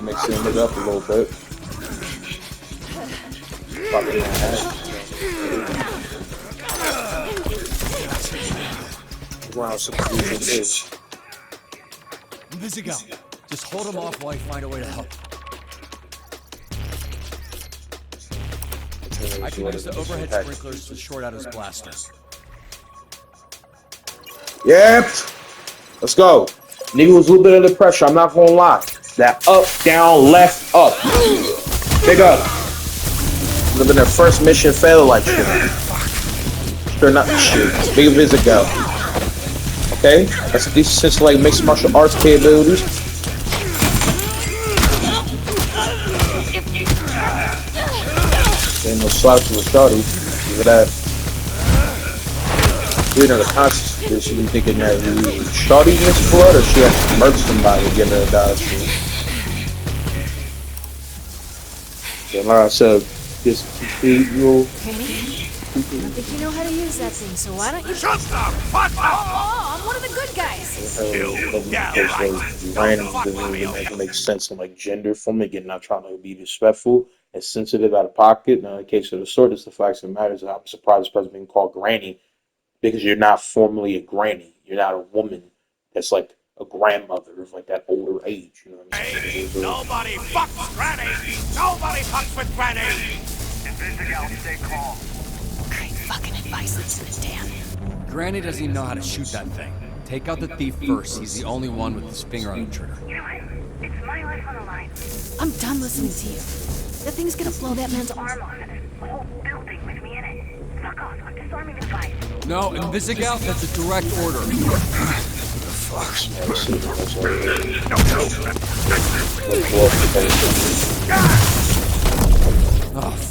Mixing it up a little bit. Fucking that. Wow, so cool it is. Invisigal, just hold him off while I find a way to help. I can use the overhead sprinklers to short out his blaster. Yep. Let's go. Nigga was a little bit under pressure, I'm not gonna lie. That up, down, left, up. Big up. Would have been their first mission fail like shit. Sure not shit. Big visit go. Okay? That's a decent sense of like mixed martial arts capabilities. Ain't no slouch to the shawty. Look at that. You know the conscience. She been thinking that shawty mixed blood or she had to murder somebody to get her to die. Yeah, like I said, this cathedral. Kenny? I don't think you know how to use that thing, so why don't you... Shut up! Fuck off! Oh, I'm one of the good guys. It makes sense in like gender for me. Again, not trying to be disrespectful and sensitive out of pocket. Now, in the case of the sword, it's the facts that matters. I'm surprised this person being called granny because you're not formally a granny. You're not a woman that's like a grandmother of like that older age. You know what I mean? Nobody fucks Granny! Nobody fucks with Granny! Invisigal, stay calm. Great fucking advice, Lieutenant Dan. Granny doesn't even know how to shoot that thing. Take out the thief first. He's the only one with his finger on the trigger. You know what? It's my life on the line. I'm done listening to you. That thing's gonna blow that man's arm off. A whole building with me in it. Fuck off. I'm disarming the device. No, Invisigal, that's a direct order.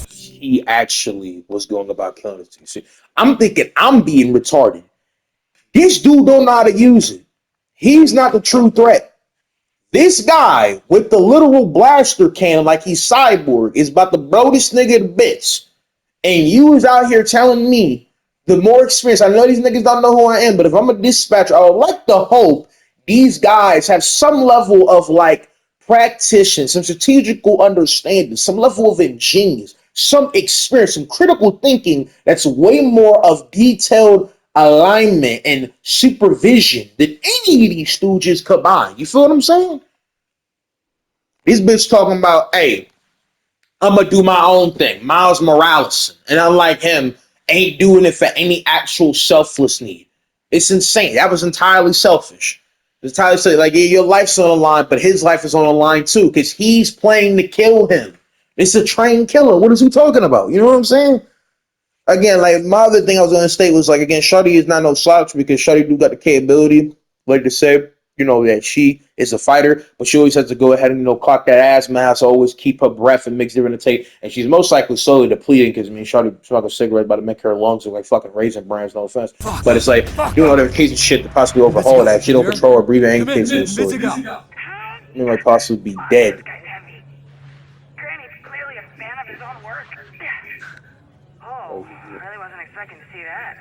He actually was going about killing it. See, I'm thinking I'm being retarded. This dude don't know how to use it. He's not the true threat. This guy with the literal blaster cannon, like he's Cyborg, is about to blow this nigga to bits. And you is out here telling me the more experience. I know these niggas don't know who I am, but if I'm a dispatcher, I would like to hope these guys have some level of like practitioner, some strategical understanding, some level of ingenious, some experience, some critical thinking that's way more of detailed alignment and supervision than any of these stooges combined. You feel what I'm saying? These bitches talking about, hey, I'm gonna do my own thing. Miles Morales, and unlike him, ain't doing it for any actual selfless need. It's insane. That was entirely selfish. It's entirely selfish. Like, yeah, your life's on the line, but his life is on the line too, because he's playing to kill him. It's a trained killer. What is he talking about? You know what I'm saying? Again, like my other thing I was gonna state was like again, Shawty is not no slouch because Shawty do got the capability, like to say, you know, that she is a fighter, but she always has to go ahead and, you know, clock that ass, man, has to always keep her breath and mix different intake. And she's most likely slowly depleting because, I mean, Shawty smoking a cigarette about to make her lungs look like fucking Raisin Brands, no offense. But it's like, you know, there's cases of shit to possibly overhaul that. She don't control her breathing, any case of the sort. You know, like possibly be dead. over here. Really wasn't expecting to see that.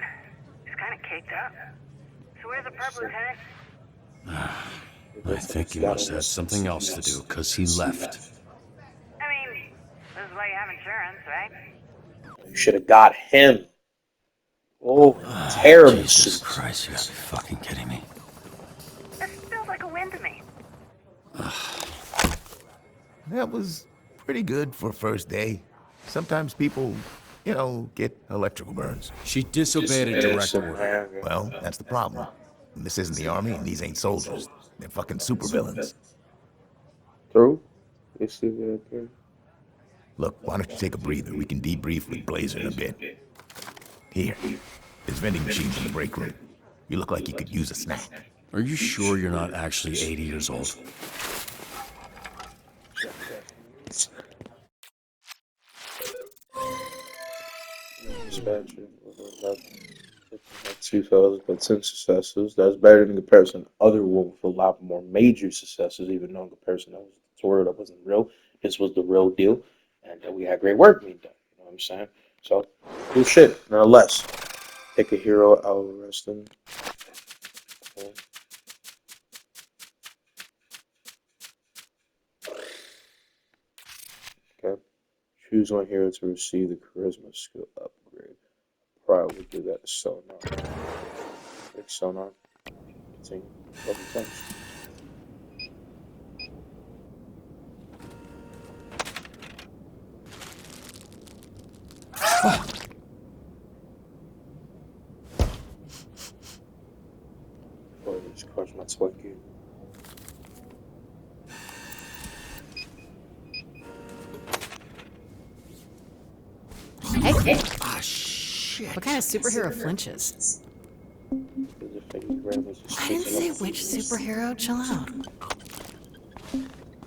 He's kind of caked up. So where's the perp, Lieutenant? I think he must have something else to do, because he left. I mean, this is why you have insurance, right? You should have got him. Oh, terrible Jesus suit. Christ, you gotta be fucking kidding me. This feels like a win to me. That was pretty good for first day. Sometimes people, get electrical burns. She disobeyed a direct order. Well, that's the problem. This isn't the army, and these ain't soldiers. They're fucking supervillains. True. Yes, okay. Look, why don't you take a breather? We can debrief with Blazer in a bit. Here, there's vending machines in the break room. You look like you could use a snack. Are you sure you're not actually 80 years old? Expansion. 2,000, but 10 successes. That's better in comparison to other ones with a lot more major successes, even though in comparison that was the story that wasn't real. This was the real deal, and we had great work being done. You know what I'm saying? So, cool shit, nonetheless. Pick a hero out resting. Okay. Choose one hero to receive the charisma skill upgrade. Probably do that to Sonar. Pick Sonar. Continue. Double thanks. Boy, I just crushed my Twinkie. Hey, Ah, shit. what kind of superhero flinches? I didn't say which superhero. Chill out.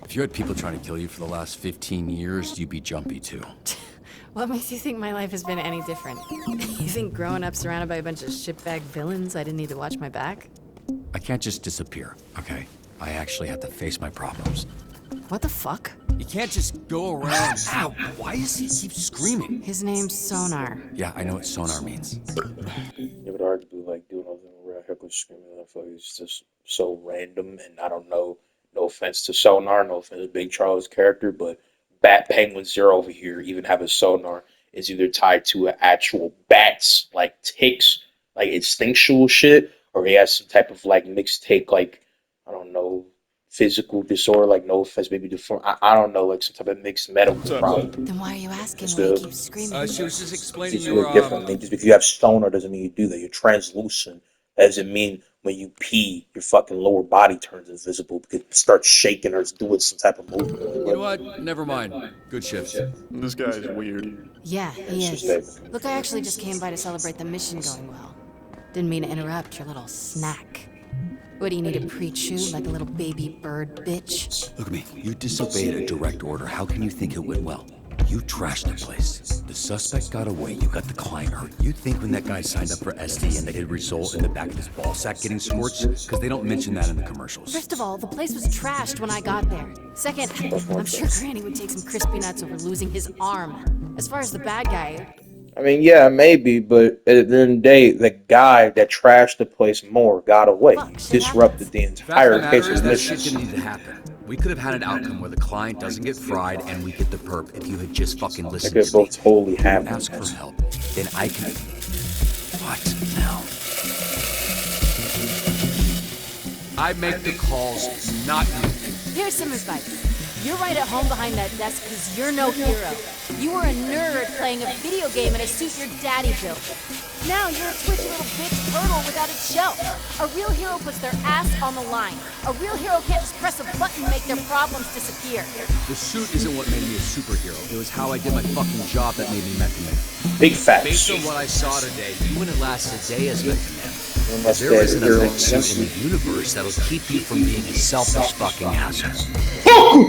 If you had people trying to kill you for the last 15 years, you'd be jumpy too. What makes you think my life has been any different? You think growing up surrounded by a bunch of shitbag villains, I didn't need to watch my back? I can't just disappear, okay? I actually have to face my problems. What the fuck? You can't just go around. Ow! Why does he keep screaming? His name's Sonar. Yeah, I know what sonar means. Yeah, but arguably, like, doing all the real heckler screaming, I feel like it's just so random, and I don't know, no offense to Sonar, no offense to Big Charles' character, but Bat Penguin Zero over here, even having sonar, is either tied to an actual bats, like ticks, like instinctual shit, or he has some type of, like, mixed take, like, I don't know, physical disorder, like no offense, maybe deform. I don't know, like some type of mixed medical problem. Then why are you asking why he keeps screaming? She was just explaining You look different. Just because you have stoner doesn't mean you do that. You're translucent. That doesn't mean when you pee, your fucking lower body turns invisible because it starts shaking or it's doing some type of movement. You know what? Never mind. Good shift. This guy's weird. Yeah, he is. Look, I actually just came by to celebrate the mission going well. Didn't mean to interrupt your little snack. What, do you need a pre-chew like a little baby bird, bitch? Look at me. You disobeyed a direct order. How can you think it went well? You trashed the place. The suspect got away. You got the client hurt. You'd think when that guy signed up for SD and that it'd result in the back of his ball sack getting scorched? Because they don't mention that in the commercials. First of all, the place was trashed when I got there. Second, I'm sure Granny would take some crispy nuts over losing his arm. As far as the bad guy... I mean, yeah, maybe, but at the end of the day, the guy that trashed the place more got away. Disrupted the entire case of the mission. That shit didn't need to happen. We could have had an outcome where the client doesn't get fried and we get the perp if you had just fucking listened to me. They could both totally happen. Ask for help. Then I can... What now? I make the calls, not you. Here's some advice. You're right at home behind that desk because you're no hero. You were a nerd playing a video game in a suit your daddy built. Now you're a twitchy little bitch turtle without a shell. A real hero puts their ass on the line. A real hero can't just press a button and make their problems disappear. The suit isn't what made me a superhero. It was how I did my fucking job that made me Mecha Man. Big facts. Based on what I saw today, you wouldn't last a day as Mecha Man. There isn't a mech suit in the universe that'll keep you from being a selfish fucking asshole.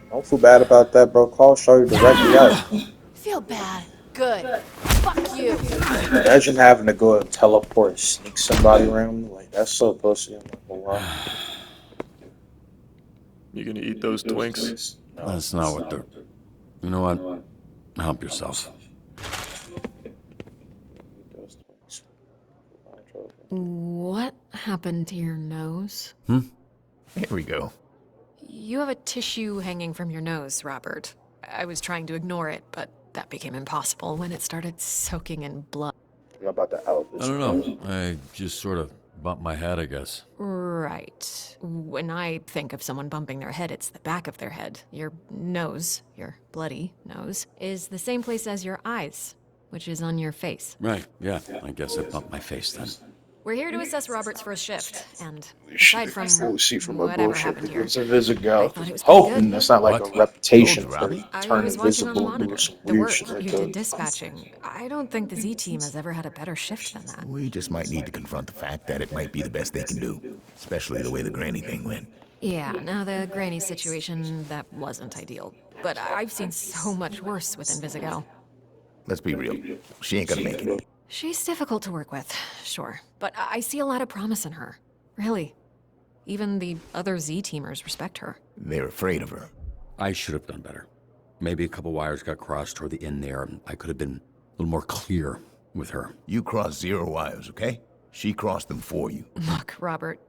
Don't feel bad about that, bro. Call Shorty directly out. Feel bad. Good. Fuck you. Imagine having to go and teleport and sneak somebody around. Like, that's so pussy. I'm not gonna lie. You gonna eat those Twinks? That's not what they're... You know what? Help yourself. What happened to your nose? Here we go. You have a tissue hanging from your nose, Robert. I was trying to ignore it, but that became impossible when it started soaking in blood. I'm about to out this. I don't know. I just sort of bumped my head, I guess. Right. When I think of someone bumping their head, it's the back of their head. Your nose, your bloody nose, is the same place as your eyes, which is on your face. Right, yeah. I guess I bumped my face then. We're here to assess Robert's first shift, and aside from see from a whatever bullshit happened here, because of Visigo. I thought it was pretty Hoping good. that's not like What? a reputation Told you, for Robbie. I turning was watching on the invisible and doing monitor. some The weird work shit like you that. did dispatching. I don't think the Z team has ever had a better shift than that. We just might need to confront the fact that it might be the best they can do. Especially the way the granny thing went. Yeah, now the granny situation, that wasn't ideal. But I've seen so much worse with Invisigo. Let's be real. She ain't gonna make it. She's difficult to work with, sure. But I see a lot of promise in her. Really. Even the other Z-teamers respect her. They're afraid of her. I should have done better. Maybe a couple wires got crossed toward the end there, and I could have been a little more clear with her. You crossed 0 wires, okay? She crossed them for you. Look, Robert,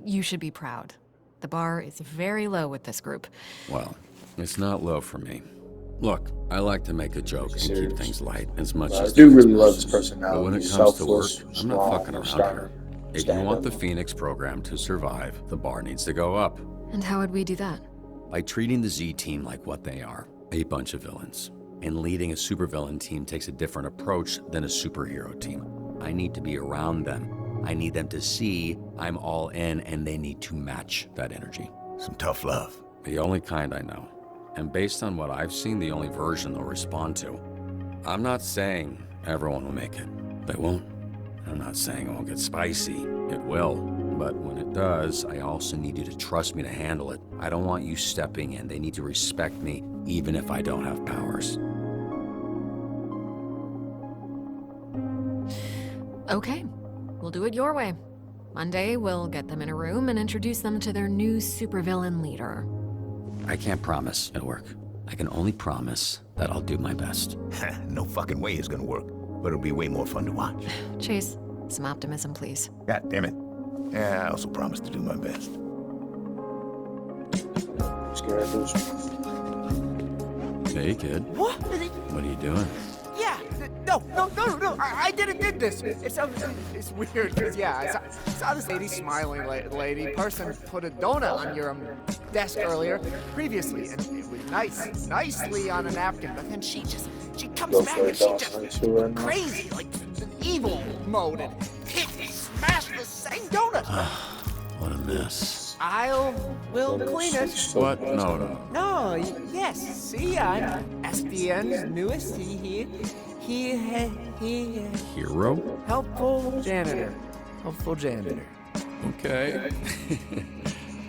you should be proud. The bar is very low with this group. Well, it's not low for me. Look, I like to make a joke and keep things light as much I as do the really next love his person. personality. But when it He's comes to work, selfless, I'm not strong, fucking around stand- here. If you stand want up. the Phoenix program to survive, the bar needs to go up. And how would we do that? By treating the Z team like what they are, a bunch of villains. And leading a supervillain team takes a different approach than a superhero team. I need to be around them. I need them to see I'm all in, and they need to match that energy. Some tough love. The only kind I know. And based on what I've seen, the only version they'll respond to. I'm not saying everyone will make it. They won't. I'm not saying it won't get spicy. It will. But when it does, I also need you to trust me to handle it. I don't want you stepping in. They need to respect me, even if I don't have powers. Okay, we'll do it your way. Monday, we'll get them in a room and introduce them to their new supervillain leader. I can't promise it'll work. I can only promise that I'll do my best. No fucking way it's gonna work. But it'll be way more fun to watch. Chase, some optimism, please. God damn it. Yeah, I also promise to do my best. Scared of this. Hey, kid. What? What are you doing? Yeah. No. I did this. It's weird because I saw this lady, smiling lady, person put a donut on your desk earlier, previously, and it was nicely on a napkin. But then she comes back and she just crazy, like an evil mode, and smash the same donut. What a mess. Will clean it. What? No. Yes. See, I'm SDN's newest. He Hero? helpful janitor. Okay.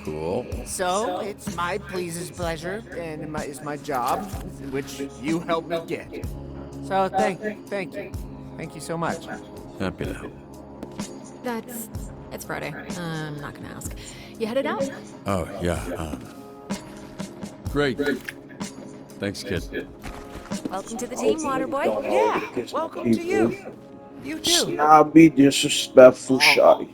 Cool. So it's my pleasure, and it's my job, which you helped me get. So thank you so much. Happy to help. It's Friday. I'm not gonna ask. You headed out? Oh, yeah. Great. Thanks, kid. Welcome to the team, Waterboy. Yeah, welcome to you. You too. Snobby, disrespectful, shoddy.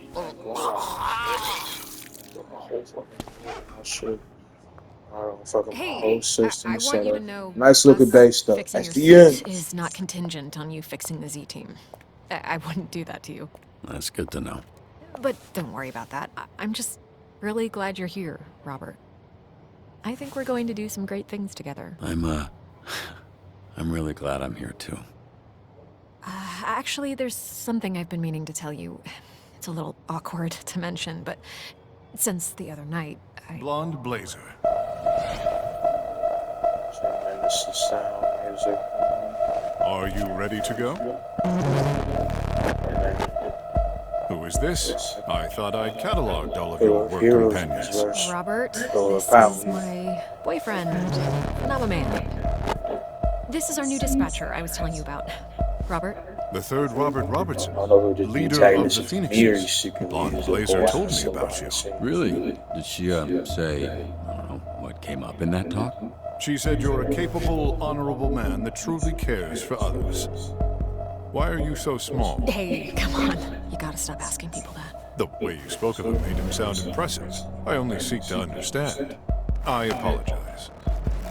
Hey, whole system I is want set you to up. know. Nice looking us base stuff. fixing That's your the suit end. is not contingent on you fixing the Z team. I wouldn't do that to you. That's good to know. But don't worry about that. I'm just really glad you're here, Robert. I think we're going to do some great things together. I'm really glad I'm here, too. Actually, there's something I've been meaning to tell you. It's a little awkward to mention, but since the other night, Blonde blazer. Tremendous sound music. Are you ready to go? Who is this? I thought I'd cataloged all of your work companions. Robert, this is my boyfriend, and I'm a man. This is our new dispatcher I was telling you about. Robert? The third Robert Robertson, Although the leader of antagonist the is Phoenixes. very secretly Blonde is a Blazer boy told me somebody about you. saying, Really? Did she, say, I don't know, came up in that talk? She said you're a capable, honorable man that truly cares for others. Why are you so small? Hey, come on. You gotta stop asking people that. The way you spoke of him made him sound impressive. I only seek to understand. I apologize.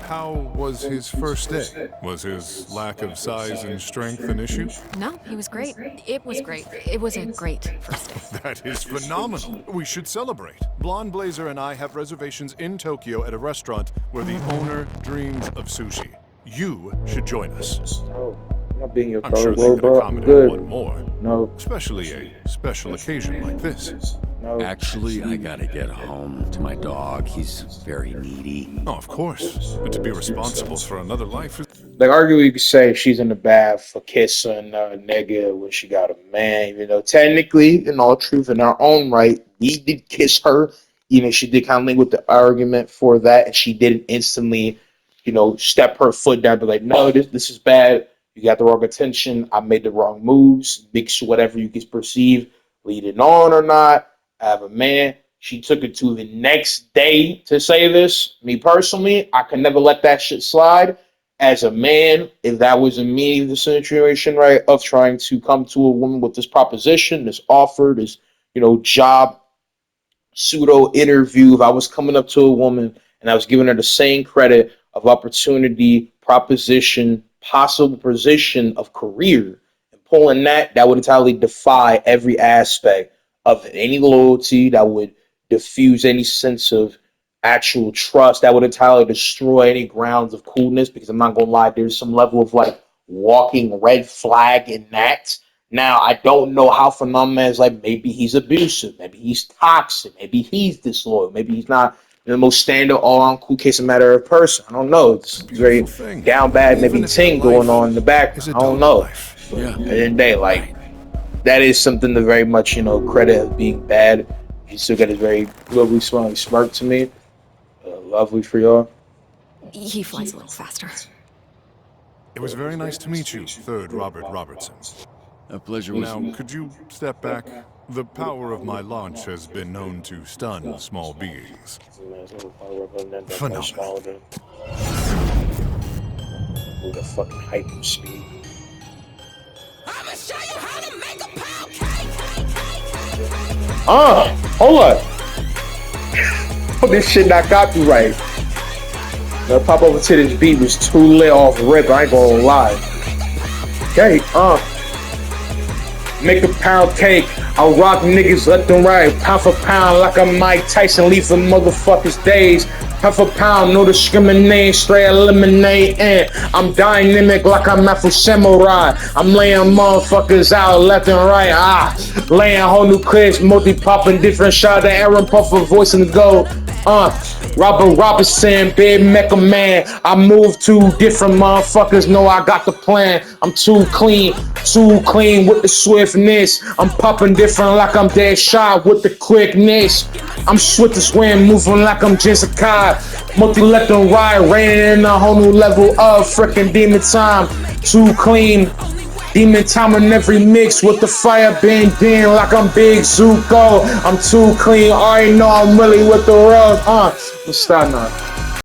How was his first day? Was his lack of size and strength an issue? No, he was great. It was great. It was a great first day. That is phenomenal. We should celebrate. Blonde Blazer and I have reservations in Tokyo at a restaurant where the owner dreams of sushi. You should join us. Oh, I'm not being your I'm sure fellow they could bro. I'm accommodate good. one more. No. Especially a special occasion like this. No. Actually, I gotta get home to my dog. He's very needy. Oh, of course. But to be responsible for another life is... Like, arguably, you could say she's in the bad for kissing a nigga when she got a man. You know, technically, in all truth, in our own right, we did kiss her. Even if she did kind of link with the argument for that, and she didn't instantly, you know, step her foot down, be like, no, this is bad. You got the wrong attention. I made the wrong moves. Mix whatever you can perceive, leading on or not. I have a man. She took it to the next day to say this. Me personally, I can never let that shit slide. As a man, if that was in me, the situation, right, of trying to come to a woman with this proposition, this offer, this, you know, job pseudo interview, if I was coming up to a woman and I was giving her the same credit of opportunity, proposition, possible position of career, and pulling that would entirely defy every aspect of any loyalty, that would diffuse any sense of actual trust, that would entirely destroy any grounds of coolness, because I'm not gonna lie, there's some level of like walking red flag in that. Now, I don't know how phenomenal is, like, maybe he's abusive, maybe he's toxic, maybe he's disloyal, maybe he's not the most standard all-on cool case of matter of person. I don't know. It's very down bad, maybe ting going on in the back. I don't know. But at the end of the day, like, that is something to very much, you know, credit as being bad. He still got his very lovely smiling smirk to me. Lovely for y'all. He flies a little faster. It was very nice to meet you, 3rd Robert Robertson. A pleasure was... Now, could you step back? The power of my launch has been known to stun small beings. Phenomenal. With a fucking hyper speed. I'ma show you how to make a pound cake. Hold up. This shit not copyright. The pop over to this beat was too lit off rip. I ain't gonna lie. Okay, make a pound cake. I rock niggas left and right, pound for pound, like I'm Mike Tyson, leave for motherfuckers days. Pound for pound, no discriminate, straight eliminate, and I'm dynamic like I'm Afro Samurai. I'm laying motherfuckers out left and right, laying whole new clips, multi-popping different shot, the Aaron Puffer voice and go, Robert Robertson, big Mecca man. I move to different motherfuckers, know I got the plan. I'm too clean with the swiftness. I'm popping different like I'm dead shot with the quickness. I'm swift as wind, moving like I'm Jessica. Multi left and right, raining in a whole new level of freaking demon time. Too clean. Demon time in every mix with the fire bending like I'm Big Zuko. I'm too clean, already know I'm really with the rug. Let's start now.